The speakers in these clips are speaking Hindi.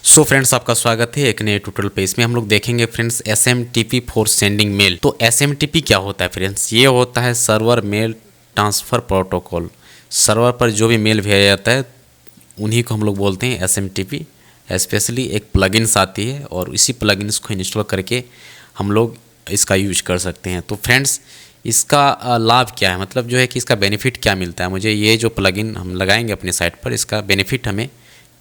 सो फ्रेंड्स, आपका स्वागत है एक नए ट्यूटोरियल पे। इसमें हम लोग देखेंगे friends SMTP for sending mail. तो SMTP क्या होता है फ्रेंड्स? ये होता है server mail transfer protocol. Server पर जो भी मेल भेजा जाता है उन्हीं को हम लोग बोलते हैं SMTP। स्पेशली एक प्लगइन्स आती है और इसी प्लगइन्स को इंस्टॉल करके हम लोग इसका यूज कर सकते हैं। तो फ्रेंड्स, इसका लाभ क्या है, मतलब जो है कि इसका बेनिफिट क्या मिलता है मुझे, ये जो प्लगइन हम लगाएंगे अपने साइट पर, इसका बेनिफिट हमें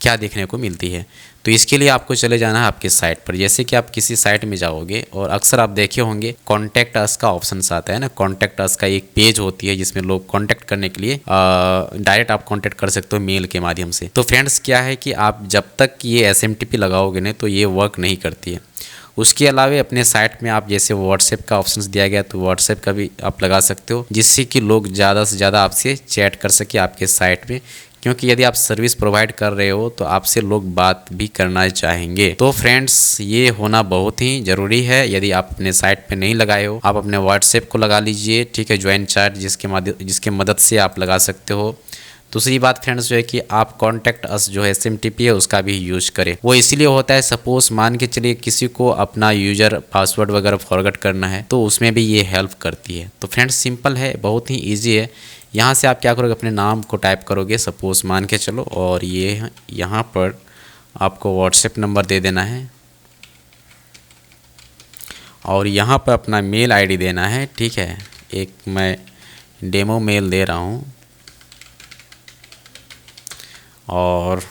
क्या देखने को मिलती है। तो इसके लिए आपको चले जाना है आपके साइट पर। जैसे कि आप किसी साइट में जाओगे और अक्सर आप देखे होंगे कॉन्टैक्ट अस का ऑप्शन आता है ना। कॉन्टैक्ट अस का एक पेज होती है जिसमें लोग कॉन्टैक्ट करने के लिए डायरेक्ट आप कॉन्टैक्ट कर सकते हो मेल के माध्यम से। तो फ्रेंड्स, क्या है कि आप जब तक ये SMTP लगाओगे ना तो ये वर्क नहीं करती है। उसके अलावा अपने साइट में आप जैसे व्हाट्सएप का ऑप्शन दिया गया तो व्हाट्सएप का भी आप लगा सकते हो, जिससे कि लोग ज़्यादा से ज़्यादा आपसे चैट कर सके आपके साइट में। क्योंकि यदि आप सर्विस प्रोवाइड कर रहे हो तो आपसे लोग बात भी करना चाहेंगे। तो फ्रेंड्स, ये होना बहुत ही ज़रूरी है। यदि आप अपने साइट पे नहीं लगाए हो, आप अपने व्हाट्सएप को लगा लीजिए, ठीक है, ज्वाइन चैट जिसके मदद से आप लगा सकते हो। दूसरी बात फ्रेंड्स जो है कि आप कॉन्टैक्ट अस जो है SMTP है उसका भी यूज करें। वो इसीलिए होता है, सपोज मान के चलिए किसी को अपना यूजर पासवर्ड वगैरह फॉरगेट करना है तो उसमें भी ये हेल्प करती है। तो फ्रेंड्स, सिंपल है, बहुत ही ईजी है। यहाँ से आप क्या करोगे, अपने नाम को टाइप करोगे सपोज मान के चलो, और ये यहाँ पर आपको व्हाट्सएप नंबर दे देना है और यहाँ पर अपना मेल ID देना है, ठीक है। एक मैं डेमो मेल दे रहा हूँ और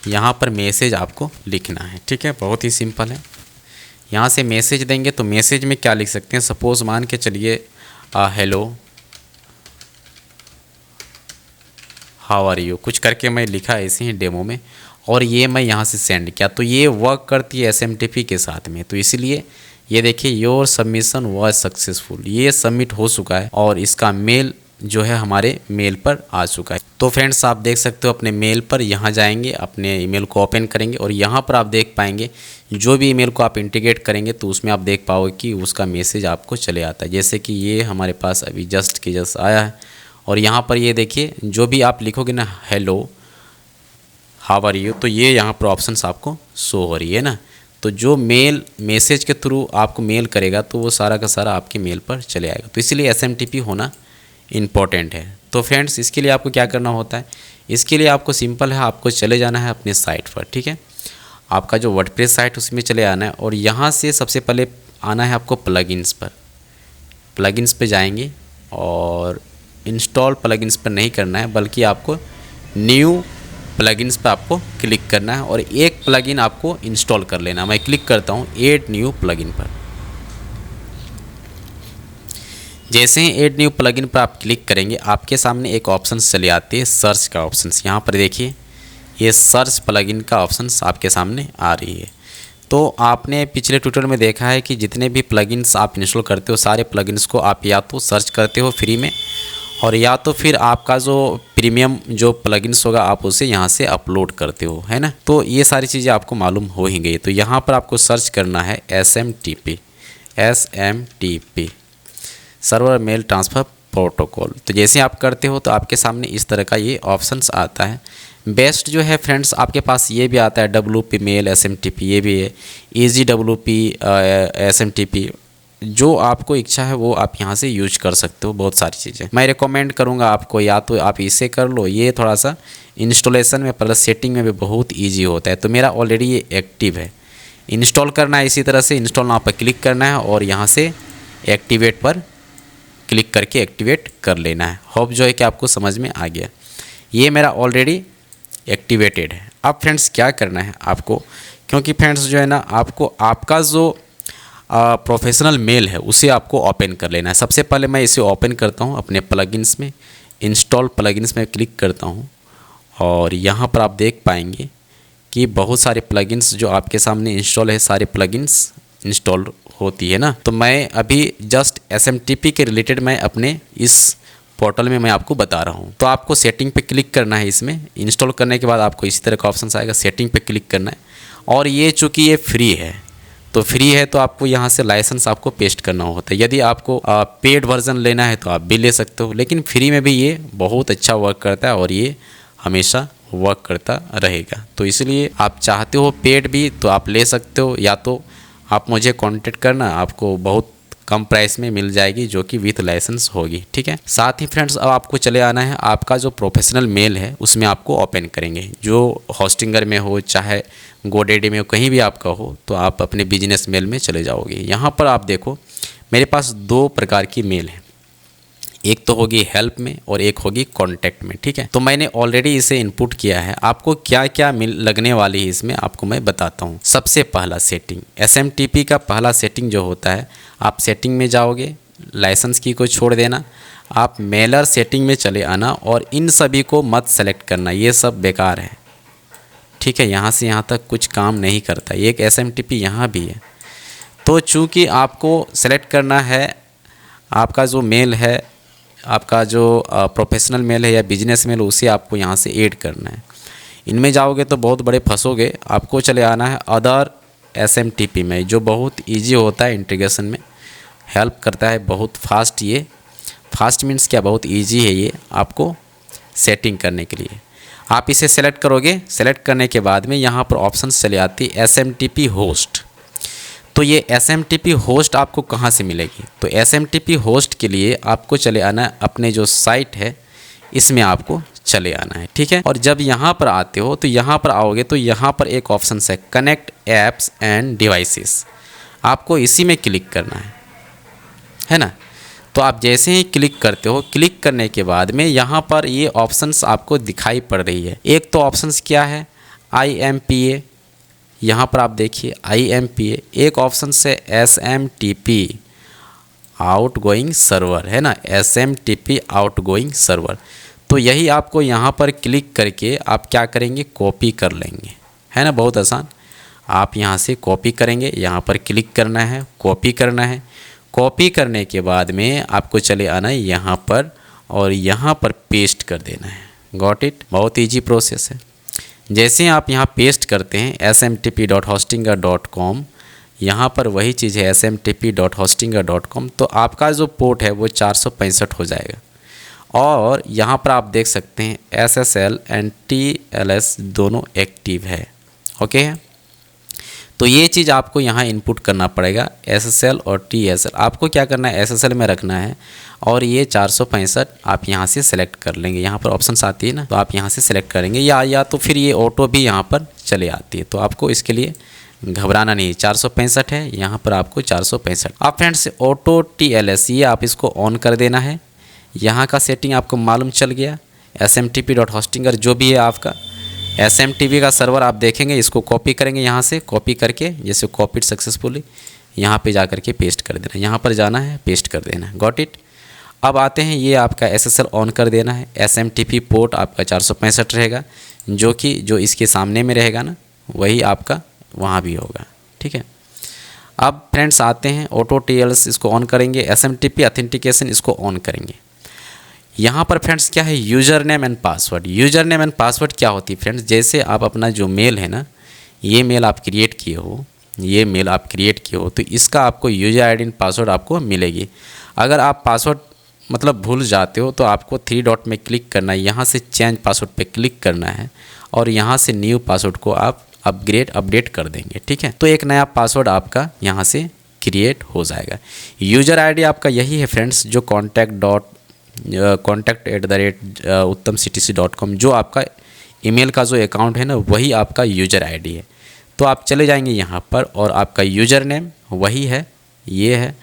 यहाँ पर मैसेज आपको लिखना है, ठीक है, बहुत ही सिंपल है। यहाँ से मैसेज देंगे तो मैसेज में क्या लिख सकते हैं, सपोज मान के चलिए हेलो हाउ आर यू, कुछ करके मैं लिखा ऐसे ही डेमो में, और ये मैं यहाँ से सेंड किया तो ये वर्क करती है SMTP के साथ में। तो इसीलिए ये देखिए, योर सबमिशन वाज सक्सेसफुल, ये सबमिट हो चुका है और इसका मेल जो है हमारे मेल पर आ चुका है। तो फ्रेंड्स, आप देख सकते हो अपने मेल पर, यहाँ जाएंगे, अपने ईमेल को ओपन करेंगे और यहाँ पर आप देख पाएंगे जो भी ईमेल को आप इंटीग्रेट करेंगे तो उसमें आप देख पाओगे कि उसका मैसेज आपको चले आता है। जैसे कि ये हमारे पास अभी जस्ट आया है और यहाँ पर ये देखिए, जो भी आप लिखोगे ना हेलो हाउ आर यू, तो ये यहाँ पर ऑप्शंस आपको शो हो रही है ना। तो जो मेल मैसेज के थ्रू आपको मेल करेगा तो वो सारा का सारा आपके मेल पर चले आएगा। तो इसलिए SMTP होना इम्पॉर्टेंट है। तो फ्रेंड्स, इसके लिए आपको क्या करना होता है, इसके लिए आपको सिंपल है, आपको चले जाना है अपने साइट पर, ठीक है। आपका जो वर्डप्रेस साइट उसमें चले आना है और यहाँ से सबसे पहले आना है आपको प्लगइन्स पर। प्लगइन्स पे जाएंगे और इंस्टॉल प्लगइन्स पर नहीं करना है, बल्कि आपको न्यू प्लगइन्स पर आपको क्लिक करना है और एक प्लगइन आपको इंस्टॉल कर लेना। मैं क्लिक करता हूँ ऐड न्यू प्लगइन पर। जैसे ही ऐड न्यू प्लगइन पर आप क्लिक करेंगे, आपके सामने एक ऑप्शन चले आते हैं, सर्च का ऑप्शन। यहाँ पर देखिए, ये सर्च प्लगइन का ऑप्शन आपके सामने आ रही है। तो आपने पिछले ट्यूटोरियल में देखा है कि जितने भी प्लगइन्स आप इंस्टॉल करते हो, सारे प्लगइन्स को आप या तो सर्च करते हो फ्री में, और या तो फिर आपका जो प्रीमियम जो प्लगइन्स होगा आप उसे यहाँ से अपलोड करते हो, है ना। तो ये सारी चीज़ें आपको मालूम हो ही गई। तो यहाँ पर आपको सर्च करना है SMTP server mail transfer protocol. तो जैसे आप करते हो तो आपके सामने इस तरह का ये ऑप्शंस आता है। बेस्ट जो है फ्रेंड्स, आपके पास ये भी आता है WP मेल SMTP, ये भी है EasyWP SMTP। जो आपको इच्छा है वो आप यहाँ से यूज कर सकते हो। बहुत सारी चीज़ें मैं रिकमेंड करूँगा आपको, या तो आप इसे कर लो, ये थोड़ा सा इंस्टॉलेशन में प्लस सेटिंग में भी बहुत ईजी होता है। तो मेरा ऑलरेडी ये एक्टिव है, इंस्टॉल करना है। इसी तरह से इंस्टॉल नाउ पर क्लिक करना है और यहाँ से एक्टिवेट पर क्लिक करके एक्टिवेट कर लेना है। होप जो है कि आपको समझ में आ गया। ये मेरा ऑलरेडी एक्टिवेटेड है। अब फ्रेंड्स, क्या करना है आपको, क्योंकि फ्रेंड्स जो है ना, आपको आपका जो प्रोफेशनल मेल है उसे आपको ओपन कर लेना है। सबसे पहले मैं इसे ओपन करता हूँ अपने प्लगइन्स में, इंस्टॉल प्लगइन्स में क्लिक करता हूँ और यहाँ पर आप देख पाएंगे कि बहुत सारे प्लगइन्स जो आपके सामने इंस्टॉल है, सारे प्लगइन्स इंस्टॉल होती है ना। तो मैं अभी जस्ट SMTP के रिलेटेड मैं अपने इस पोर्टल में मैं आपको बता रहा हूँ। तो आपको सेटिंग पे क्लिक करना है। इसमें इंस्टॉल करने के बाद आपको इसी तरह का ऑप्शन आएगा, सेटिंग पे क्लिक करना है। और ये चूँकि ये फ्री है तो फ्री है तो आपको यहाँ से लाइसेंस आपको पेस्ट करना होता है। यदि आपको पेड वर्जन लेना है तो आप भी ले सकते हो, लेकिन फ्री में भी ये बहुत अच्छा वर्क करता है और ये हमेशा वर्क करता रहेगा। तो इसलिए आप चाहते हो पेड भी तो आप ले सकते हो, या तो आप मुझे कांटेक्ट करना, आपको बहुत कम प्राइस में मिल जाएगी जो कि विथ लाइसेंस होगी। ठीक है, साथ ही फ्रेंड्स अब आपको चले आना है आपका जो प्रोफेशनल मेल है उसमें आपको ओपन करेंगे, जो होस्टिंगर में हो चाहे गोडेडी में हो, कहीं भी आपका हो, तो आप अपने बिजनेस मेल में चले जाओगे। यहाँ पर आप देखो मेरे पास दो प्रकार की मेल है, एक तो होगी हेल्प में और एक होगी कॉन्टैक्ट में। ठीक है, तो मैंने ऑलरेडी इसे इनपुट किया है। आपको क्या क्या लगने वाली है इसमें आपको मैं बताता हूँ। सबसे पहला सेटिंग, SMTP का पहला सेटिंग जो होता है, आप सेटिंग में जाओगे, लाइसेंस की को छोड़ देना, आप मेलर सेटिंग में चले आना और इन सभी को मत सेलेक्ट करना, ये सब बेकार है। ठीक है, यहाँ से यहाँ तक कुछ काम नहीं करता। एक SMTP यहाँ भी है, तो चूँकि आपको सेलेक्ट करना है आपका जो मेल है, आपका जो प्रोफेशनल मेल है या बिजनेस मेल, उसे आपको यहाँ से ऐड करना है। इनमें जाओगे तो बहुत बड़े फंसोगे। आपको चले आना है अदर SMTP में, जो बहुत इजी होता है इंटीग्रेशन में, हेल्प करता है बहुत फास्ट। ये फास्ट मीन्स क्या, बहुत इजी है ये आपको सेटिंग करने के लिए। आप इसे सेलेक्ट करोगे, सेलेक्ट करने के बाद में यहाँ पर ऑप्शन चले आती है SMTP होस्ट। तो ये SMTP होस्ट आपको कहाँ से मिलेगी, तो SMTP होस्ट के लिए आपको चले आना है अपने जो साइट है इसमें आपको चले आना है। ठीक है, और जब यहाँ पर आते हो तो यहाँ पर आओगे तो यहाँ पर एक ऑप्शन है कनेक्ट एप्स एंड डिवाइसेस, आपको इसी में क्लिक करना है ना। तो आप जैसे ही क्लिक करते हो, क्लिक करने के बाद में यहाँ पर ये ऑप्शंस आपको दिखाई पड़ रही है। एक तो ऑप्शंस क्या है, IMPA, यहाँ पर आप देखिए IMPA। एक ऑप्शन से SMTP आउटगोइंग सर्वर है ना, SMTP आउटगोइंग सर्वर। तो यही आपको यहाँ पर क्लिक करके आप क्या करेंगे, कॉपी कर लेंगे, है ना, बहुत आसान। आप यहाँ से कॉपी करेंगे, यहाँ पर क्लिक करना है, कॉपी करना है। कॉपी करने के बाद में आपको चले आना है यहाँ पर और यहाँ पर पेस्ट कर देना है। गॉट इट, बहुत ईजी प्रोसेस है। जैसे ही आप यहाँ पेस्ट करते हैं smtp.hostinger.com, यहाँ पर वही चीज़ है smtp.hostinger.com, तो आपका जो पोर्ट है वो 465 हो जाएगा। और यहाँ पर आप देख सकते हैं SSL एंड TLS दोनों एक्टिव है। ओके है, तो ये चीज़ आपको यहाँ इनपुट करना पड़ेगा, SSL और TSL। आपको क्या करना है, SSL में रखना है और ये 465 आप यहाँ से सेलेक्ट कर लेंगे। यहाँ पर ऑप्शंस आती है ना, तो आप यहाँ से सेलेक्ट करेंगे, या तो फिर ये ऑटो भी यहाँ पर चले आती है। तो आपको इसके लिए घबराना नहीं, 465 है, यहाँ पर आपको 465। अब फ्रेंड्स ऑटो TLS ये आप इसको ऑन कर देना है। यहाँ का सेटिंग आपको मालूम चल गया। smtp.hostinger जो भी है आपका SMTP का सर्वर आप देखेंगे, इसको कॉपी करेंगे, यहाँ से कॉपी करके जैसे कॉपीड सक्सेसफुली यहाँ पे जा करके पेस्ट कर देना, यहाँ पर जाना है, पेस्ट कर देना है। Got it. अब आते हैं, ये आपका SSL ऑन कर देना है। SMTP पोर्ट आपका 465 रहेगा, जो कि जो इसके सामने में रहेगा ना, वही आपका वहाँ भी होगा। ठीक है, अब फ्रेंड्स आते हैं ऑटो TLS, इसको ऑन करेंगे। SMTP ऑथेंटिकेशन इसको ऑन करेंगे। यहाँ पर फ्रेंड्स क्या है, user name and password. User name and password क्या होती है फ्रेंड्स, जैसे आप अपना जो मेल है ना, ये मेल आप क्रिएट किए हो, ये मेल आप क्रिएट किए हो, तो इसका आपको यूज़र ID एंड पासवर्ड आपको मिलेगी। अगर आप पासवर्ड मतलब भूल जाते हो तो आपको 3 डॉट में क्लिक करना है, यहाँ से चेंज पासवर्ड पे क्लिक करना है और यहाँ से न्यू पासवर्ड को आप अपडेट कर देंगे। ठीक है, तो एक नया पासवर्ड आपका यहाँ से क्रिएट हो जाएगा। यूज़र ID आपका यही है फ्रेंड्स, जो contact@uttamctc.com जो आपका ईमेल का जो अकाउंट है ना, वही आपका यूज़र ID है। तो आप चले जाएंगे यहाँ पर और आपका यूज़र नेम वही है, ये है,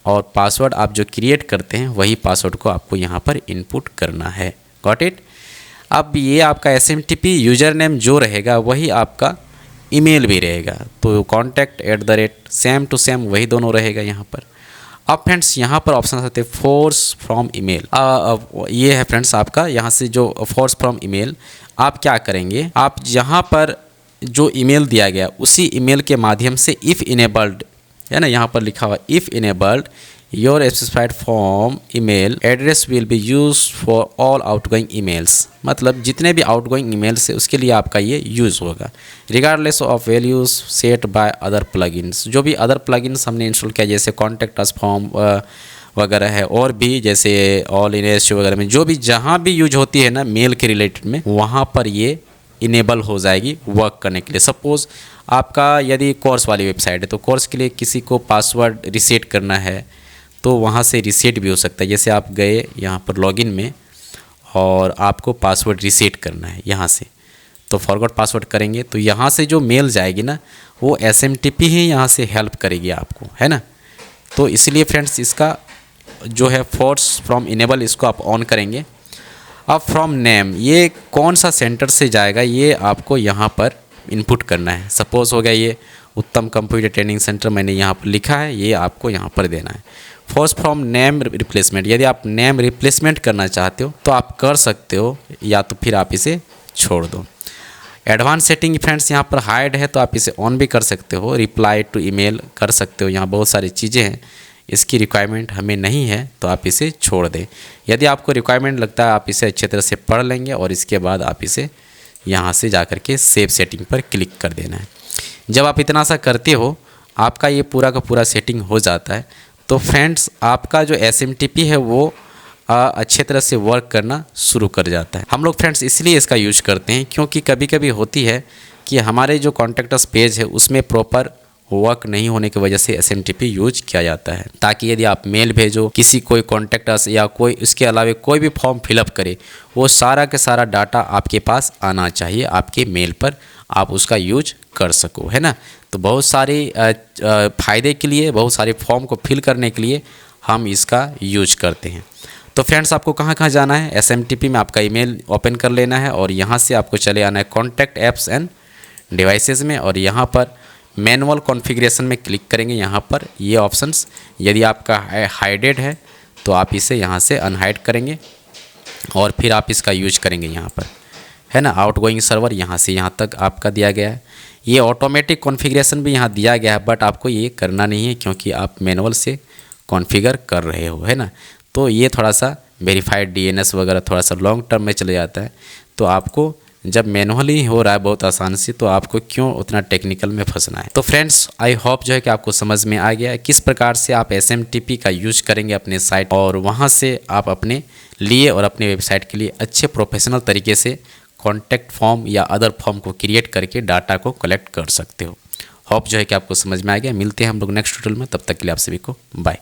और पासवर्ड आप जो क्रिएट करते हैं वही पासवर्ड को आपको यहाँ पर इनपुट करना है। Got it. अब ये आपका SMTP यूज़र नेम जो रहेगा वही आपका ईमेल भी रहेगा, तो contact@ सेम टू सेम वही दोनों रहेगा यहाँ पर। अब फ्रेंड्स यहाँ पर ऑप्शन आते हैं फोर्स फ्रॉम ईमेल। ये है फ्रेंड्स आपका, यहाँ से जो फोर्स फ्रॉम ईमेल, आप क्या करेंगे, आप यहाँ पर जो ईमेल दिया गया उसी ईमेल के माध्यम से इफ़ इनेबल्ड है ना, यहाँ पर लिखा हुआ if enabled your specified form email address will be use for all outgoing emails, मतलब जितने भी आउटगोइंग ईमेल्स है उसके लिए आपका ये यूज़ होगा, regardless of values set by other plugins. जो भी अदर प्लगइन्स हमने इंस्टॉल किया जैसे कॉन्टैक्ट अस फॉर्म वगैरह है, और भी जैसे ऑल इन वगैरह में जो भी जहाँ भी यूज होती है ना मेल के रिलेटेड में, वहाँ पर ये इनेबल हो जाएगी वर्क करने के लिए। सपोज़ आपका यदि कोर्स वाली वेबसाइट है तो कोर्स के लिए किसी को पासवर्ड रीसेट करना है तो वहाँ से रीसेट भी हो सकता है। जैसे आप गए यहाँ पर लॉगिन में और आपको पासवर्ड रीसेट करना है यहाँ से, तो फॉरगॉट पासवर्ड करेंगे तो यहाँ से जो मेल जाएगी ना वो SMTP ही यहाँ से हेल्प करेगी आपको, है ना। तो इसलिए फ्रेंड्स इसका जो है फोर्स फ्रॉम इनेबल इसको आप ऑन करेंगे। अब फ्रॉम नेम ये कौन सा सेंटर से जाएगा ये आपको यहाँ पर इनपुट करना है। सपोज़ हो गया ये उत्तम कंप्यूटर ट्रेनिंग सेंटर मैंने यहाँ पर लिखा है, ये आपको यहाँ पर देना है। फोर्स फ्रॉम नेम रिप्लेसमेंट, यदि आप नेम रिप्लेसमेंट करना चाहते हो तो आप कर सकते हो या तो फिर आप इसे छोड़ दो। एडवांस सेटिंग फ्रेंड्स यहाँ पर हाइड है तो आप इसे ऑन भी कर सकते हो। रिप्लाई टू ईमेल कर सकते हो, यहाँ बहुत सारी चीज़ें हैं, इसकी रिक्वायरमेंट हमें नहीं है तो आप इसे छोड़ दें। यदि आपको रिक्वायरमेंट लगता है आप इसे अच्छे तरह से पढ़ लेंगे और इसके बाद आप इसे यहाँ से जा कर के सेव सेटिंग पर क्लिक कर देना है। जब आप इतना सा करते हो आपका ये पूरा का पूरा सेटिंग हो जाता है तो फ्रेंड्स आपका जो SMTP है वो अच्छे तरह से वर्क करना शुरू कर जाता है। हम लोग फ्रेंड्स इसलिए इसका यूज करते हैं क्योंकि कभी कभी होती है कि हमारे जो कॉन्टैक्ट अस पेज है उसमें प्रॉपर वर्क नहीं होने की वजह से SMTP यूज किया जाता है, ताकि यदि आप मेल भेजो किसी कोई कॉन्टैक्ट अस या कोई इसके अलावा कोई भी फॉर्म फिलअप करे वो सारा के सारा डाटा आपके पास आना चाहिए, आपके मेल पर आप उसका यूज कर सको, है ना। तो बहुत सारे फ़ायदे के लिए, बहुत सारे फॉर्म को फिल करने के लिए हम इसका यूज करते हैं। तो फ्रेंड्स आपको कहाँ कहाँ जाना है, SMTP में आपका ईमेल ओपन कर लेना है और यहाँ से आपको चले आना है कॉन्टैक्ट ऐप्स एंड डिवाइसेस में और यहाँ पर मैनुअल कॉन्फ़िगरेशन में क्लिक करेंगे। यहाँ पर ये ऑप्शंस यदि आपका हाइडेड है तो आप इसे यहाँ से अनहाइड करेंगे और फिर आप इसका यूज करेंगे यहाँ पर, है ना। आउटगोइंग सर्वर यहाँ से यहाँ तक आपका दिया गया है। ये ऑटोमेटिक कॉन्फ़िगरेशन भी यहाँ दिया गया है बट आपको ये करना नहीं है क्योंकि आप मैनुअल से कॉन्फ़िगर कर रहे हो, है ना। तो ये थोड़ा सा वेरीफाइड DNS वगैरह थोड़ा सा लॉन्ग टर्म में चले जाता है, तो आपको जब मैनुअली हो रहा है बहुत आसान से तो आपको क्यों उतना टेक्निकल में फंसना है। तो फ्रेंड्स आई होप जो है कि आपको समझ में आ गया है किस प्रकार से आप SMTP का यूज करेंगे अपने साइट और वहाँ से आप अपने लिए और अपने वेबसाइट के लिए अच्छे प्रोफेशनल तरीके से कॉन्टैक्ट फॉर्म या अदर फॉर्म को क्रिएट करके डाटा को कलेक्ट कर सकते हो। होप जो है कि आपको समझ में आ गया। मिलते हैं हम लोग नेक्स्ट ट्यूटोरियल में, तब तक के लिए आप सभी को बाय।